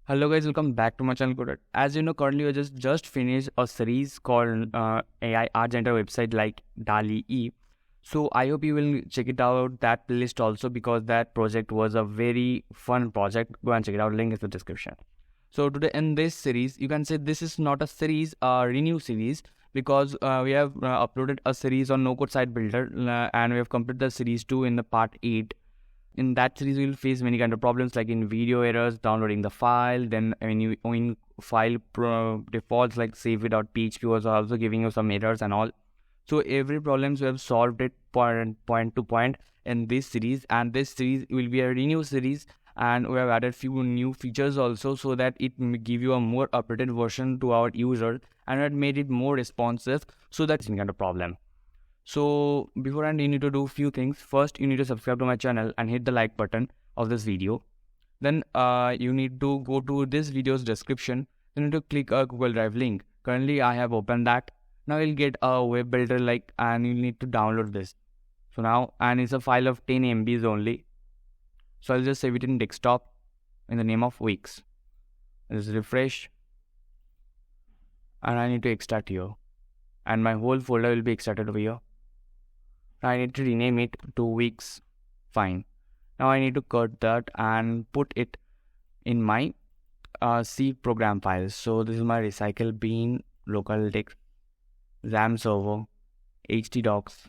Hello guys, welcome back to my channel CoDroiD. As you know, currently we just finished a series called AI art generator website like DALI-E. So I hope you will check it out, that playlist also, because that project was a very fun project. Go and check it out, link is in the description. So today in this series, you can say this is not a series, a renew series, because we have uploaded a series on no code site builder and we have completed the series 2 in the part 8. In that series we will face many kind of problems like in video errors, downloading the file, then in file defaults like save without php was also giving you some errors and all. So every problems we have solved it point to point in this series, and this series will be a renew series, and we have added few new features also so that it may give you a more updated version to our user, and it made it more responsive so that's any kind of problem. So beforehand you need to do a few things. First, you need to subscribe to my channel and hit the like button of this video. Then you need to go to this video's description. You need to click a Google Drive link. Currently I have opened that. Now you'll get a web builder like, and you need to download this. So now, and it's a file of 10 MBs only. So I'll just save it in desktop in the name of weeks. Just refresh. And I need to extract here. And my whole folder will be extracted over here. I need to rename it to weeks. Fine. Now I need to cut that and put it in my C program files. So this is my recycle bean, local disk, XAMPP server, htdocs.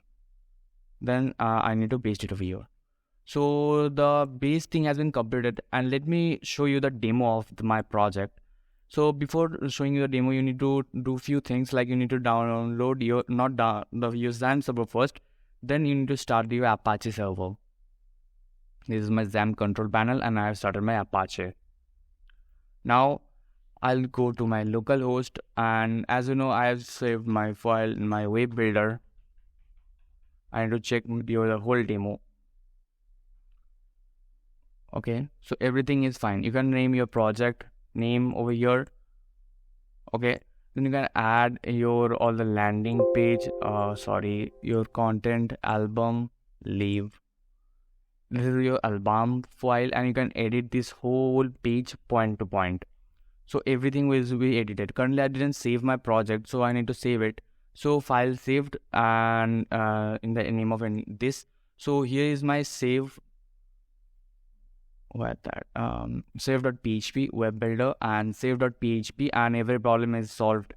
Then I need to paste it over here. So the base thing has been completed, and let me show you the demo of my project. So before showing you the demo, you need to do few things like you need to download your your XAMPP server first. Then you need to start your Apache server. This is my XAMPP control panel and I have started my Apache. Now I'll go to my local host, and as you know I have saved my file in my web builder. I need to check the whole demo. Okay, so everything is fine. You can name your project name over here. Okay, then you can add your all the landing page, your content, album, leave. This is your album file, and you can edit this whole page point to point. So everything will be edited. Currently I didn't save my project, so I need to save it. So file saved, and in the name of this. So here is my save. Save.php web builder and save.php, and every problem is solved,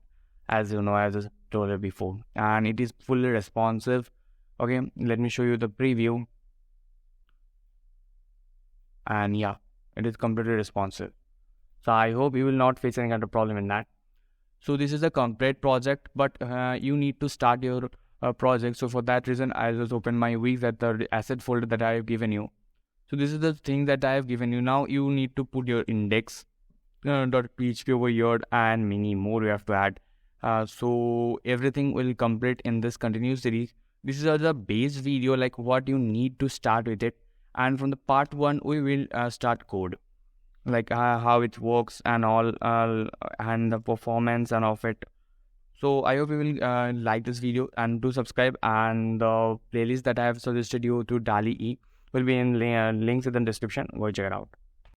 as you know, as I told you before, and it is fully responsive. Okay, let me show you the preview, and yeah, it is completely responsive. So I hope you will not face any kind of problem in that. So this is a complete project, but you need to start your project. So for that reason I'll just open my weeks at the asset folder that I have given you. So this is the thing that I have given you. Now you need to put your index .php over here, and many more you have to add. So everything will complete in this continuous series. This is the base video, like what you need to start with it. And from the part 1 we will start code, like how it works and all, and the performance and of it. So I hope you will like this video and do subscribe, and the playlist that I have suggested you to DALI-E will be in links in the description. Go check it out.